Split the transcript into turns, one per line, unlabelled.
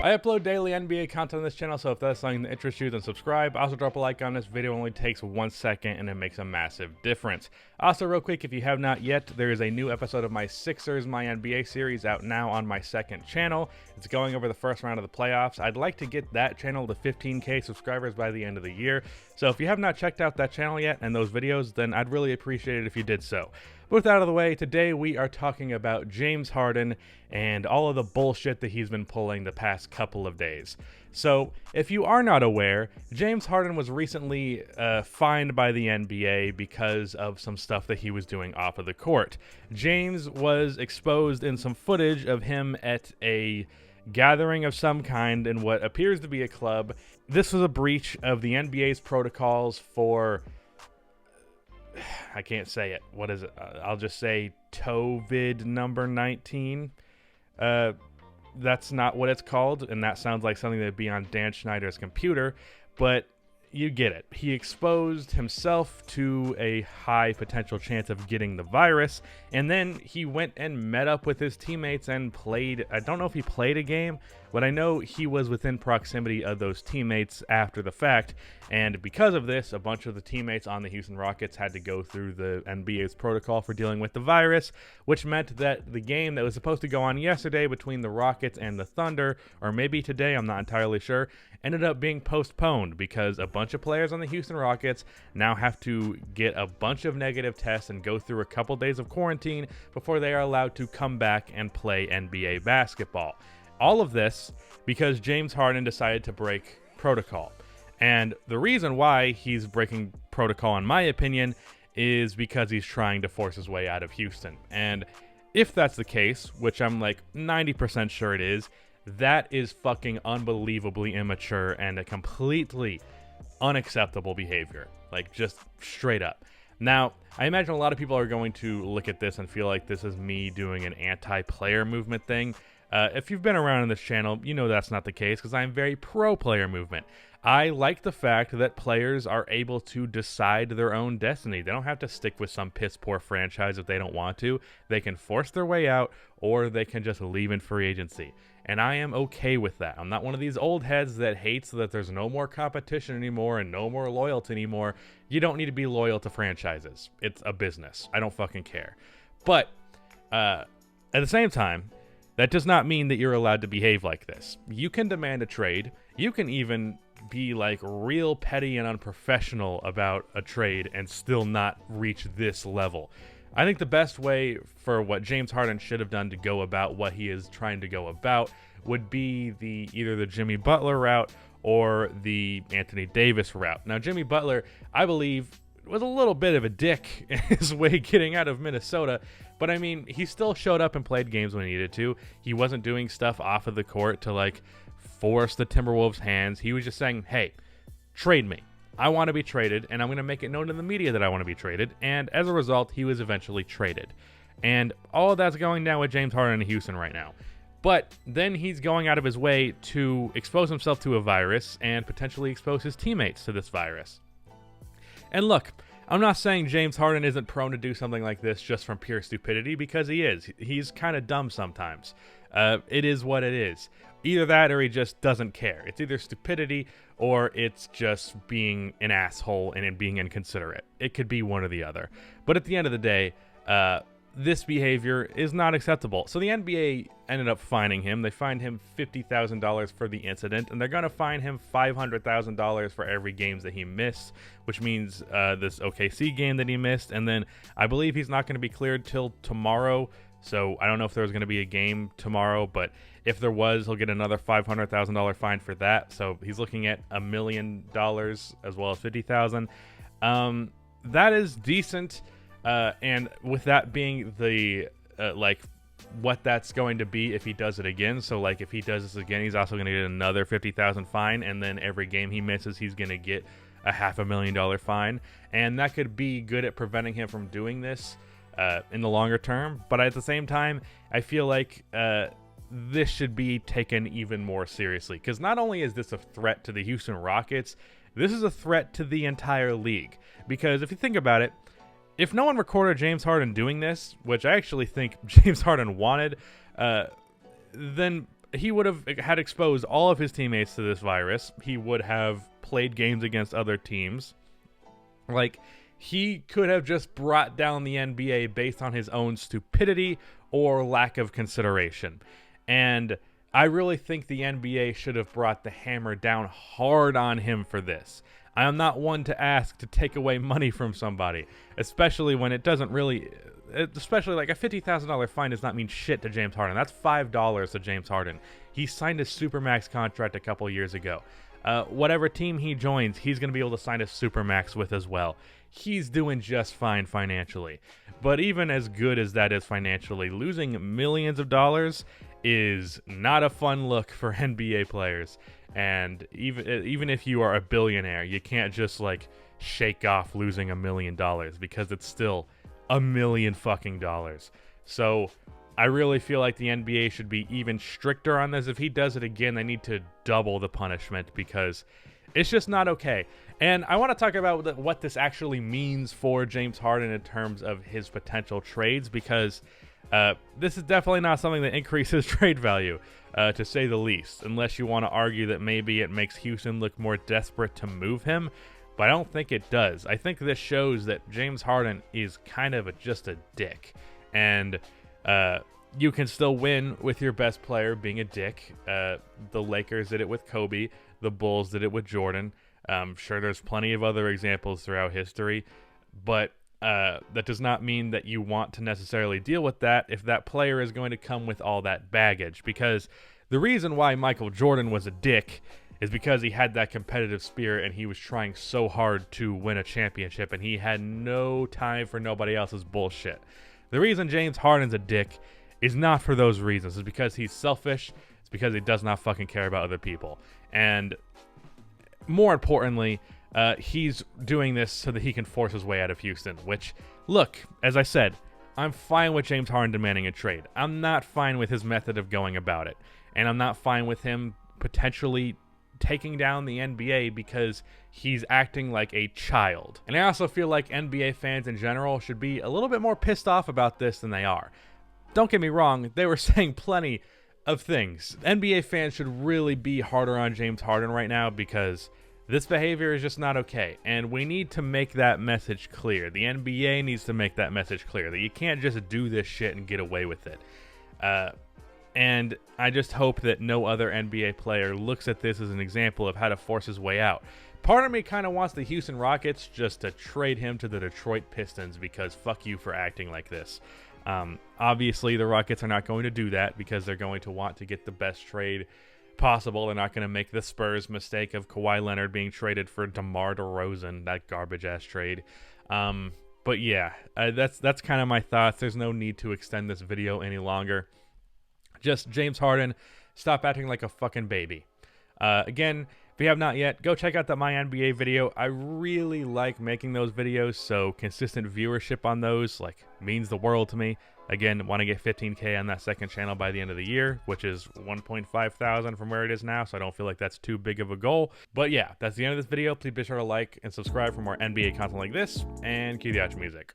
I upload daily NBA content on this channel, so if that's something that interests you, then subscribe. Also, drop a like on this video. It only takes 1 second, and it makes a massive difference. Also, real quick, if you have not yet, there is a new episode of my Sixers My NBA series out now on my second channel. It's going over the first round of the playoffs. I'd like to get that channel to 15K subscribers by the end of the year. So if you have not checked out that channel yet and those videos, then I'd really appreciate it if you did so. But with that out of the way, today we are talking about James Harden and all of the bullshit that he's been pulling the past couple of days. So, if you are not aware, James Harden was recently fined by the NBA because of some stuff that he was doing off of the court. James was exposed in some footage of him at a gathering of some kind in what appears to be a club. This was a breach of the NBA's protocols for... I can't say it. What is it? I'll just say TOVID number 19. That's not what it's called, and that sounds like something that would be on Dan Schneider's computer, but you get it. He exposed himself to a high potential chance of getting the virus, and then he went and met up with his teammates and played. I don't know if he played a game, but I know he was within proximity of those teammates after the fact, and because of this, a bunch of the teammates on the Houston Rockets had to go through the NBA's protocol for dealing with the virus, which meant that the game that was supposed to go on yesterday between the Rockets and the Thunder, or maybe today, I'm not entirely sure, ended up being postponed because a bunch of players on the Houston Rockets now have to get a bunch of negative tests and go through a couple days of quarantine before they are allowed to come back and play NBA basketball. All of this because James Harden decided to break protocol. And the reason why he's breaking protocol, in my opinion, is because he's trying to force his way out of Houston. And if that's the case, which I'm like 90% sure it is, that is fucking unbelievably immature and a completely unacceptable behavior. Like, just straight up. Now, I imagine a lot of people are going to look at this and feel like this is me doing an anti-player movement thing. If you've been around in this channel, you know that's not the case because I'm very pro-player movement. I like the fact that players are able to decide their own destiny. They don't have to stick with some piss-poor franchise if they don't want to. They can force their way out, or they can just leave in free agency. And I am okay with that. I'm not one of these old heads that hates that there's no more competition anymore and no more loyalty anymore. You don't need to be loyal to franchises. It's a business. I don't fucking care. But at the same time, that does not mean that you're allowed to behave like this. You can demand a trade. You can even be like real petty and unprofessional about a trade and still not reach this level. I think the best way for what James Harden should have done to go about what he is trying to go about would be either the Jimmy Butler route or the Anthony Davis route. Now, Jimmy Butler, I believe, was a little bit of a dick in his way getting out of Minnesota, but I mean, he still showed up and played games when he needed to. He wasn't doing stuff off of the court to like force the Timberwolves' hands. He was just saying, hey, trade me. I want to be traded, and I'm going to make it known to the media that I want to be traded. And as a result, he was eventually traded. And all of that's going down with James Harden in Houston right now. But then he's going out of his way to expose himself to a virus and potentially expose his teammates to this virus. And look, I'm not saying James Harden isn't prone to do something like this just from pure stupidity, because he is. He's kind of dumb sometimes. It is what it is. Either that or he just doesn't care. It's either stupidity or it's just being an asshole and being inconsiderate. It could be one or the other. But at the end of the day, this behavior is not acceptable. So the NBA ended up fining him. They fined him $50,000 for the incident, and they're going to fine him $500,000 for every game that he missed, which means this OKC game that he missed. And then I believe he's not going to be cleared till tomorrow. So I don't know if there's going to be a game tomorrow, but if there was, he'll get another $500,000 fine for that. So he's looking at $1 million as well as $50,000. That is decent. And with that being the what that's going to be if he does it again. So like if he does this again, he's also going to get another $50,000 fine, and then every game he misses, he's going to get a $500,000 fine, and that could be good at preventing him from doing this in the longer term. But at the same time, I feel like this should be taken even more seriously, because not only is this a threat to the Houston Rockets, this is a threat to the entire league. Because if you think about it, if no one recorded James Harden doing this, which I actually think James Harden wanted, then he would have had exposed all of his teammates to this virus. He would have played games against other teams. Like, he could have just brought down the NBA based on his own stupidity or lack of consideration. And I really think the NBA should have brought the hammer down hard on him for this. I am not one to ask to take away money from somebody, especially when it doesn't really, especially like a $50,000 fine does not mean shit to James Harden. That's $5 to James Harden. He signed a Supermax contract a couple years ago. Whatever team he joins, he's going to be able to sign a Supermax with as well. He's doing just fine financially. But even as good as that is financially, losing millions of dollars is not a fun look for NBA players. And even if you are a billionaire, you can't just like shake off losing $1 million because it's still $1 million fucking dollars. So I really feel like the NBA should be even stricter on this. If he does it again, they need to double the punishment because it's just not okay. And I want to talk about what this actually means for James Harden in terms of his potential trades, because this is definitely not something that increases trade value, to say the least, unless you want to argue that maybe it makes Houston look more desperate to move him. But I don't think it does. I think this shows that James Harden is kind of just a dick. And you can still win with your best player being a dick. The Lakers did it with Kobe. The Bulls did it with Jordan. Sure, there's plenty of other examples throughout history. But that does not mean that you want to necessarily deal with that if that player is going to come with all that baggage. Because the reason why Michael Jordan was a dick is because he had that competitive spirit and he was trying so hard to win a championship and he had no time for nobody else's bullshit. The reason James Harden's a dick is not for those reasons. It's because he's selfish. It's because he does not fucking care about other people. And more importantly, he's doing this so that he can force his way out of Houston, which, look, as I said, I'm fine with James Harden demanding a trade. I'm not fine with his method of going about it. And I'm not fine with him potentially taking down the NBA because he's acting like a child. And I also feel like NBA fans in general should be a little bit more pissed off about this than they are. Don't get me wrong, they were saying plenty of things. NBA fans should really be harder on James Harden right now because this behavior is just not okay. And we need to make that message clear. The NBA needs to make that message clear that you can't just do this shit and get away with it. And I just hope that no other NBA player looks at this as an example of how to force his way out. Part of me kind of wants the Houston Rockets just to trade him to the Detroit Pistons because fuck you for acting like this. Obviously, the Rockets are not going to do that because they're going to want to get the best trade possible. They're not going to make the Spurs mistake of Kawhi Leonard being traded for DeMar DeRozan, that garbage-ass trade. But yeah, that's kind of my thoughts. There's no need to extend this video any longer. Just James Harden, stop acting like a fucking baby. Again, if you have not yet, go check out that My NBA video. I really like making those videos, so consistent viewership on those means the world to me. Again, want to get 15K on that second channel by the end of the year, which is 1.5 thousand from where it is now, so I don't feel like that's too big of a goal. But yeah, that's the end of this video. Please be sure to like and subscribe for more NBA content like this, and cue the outro music.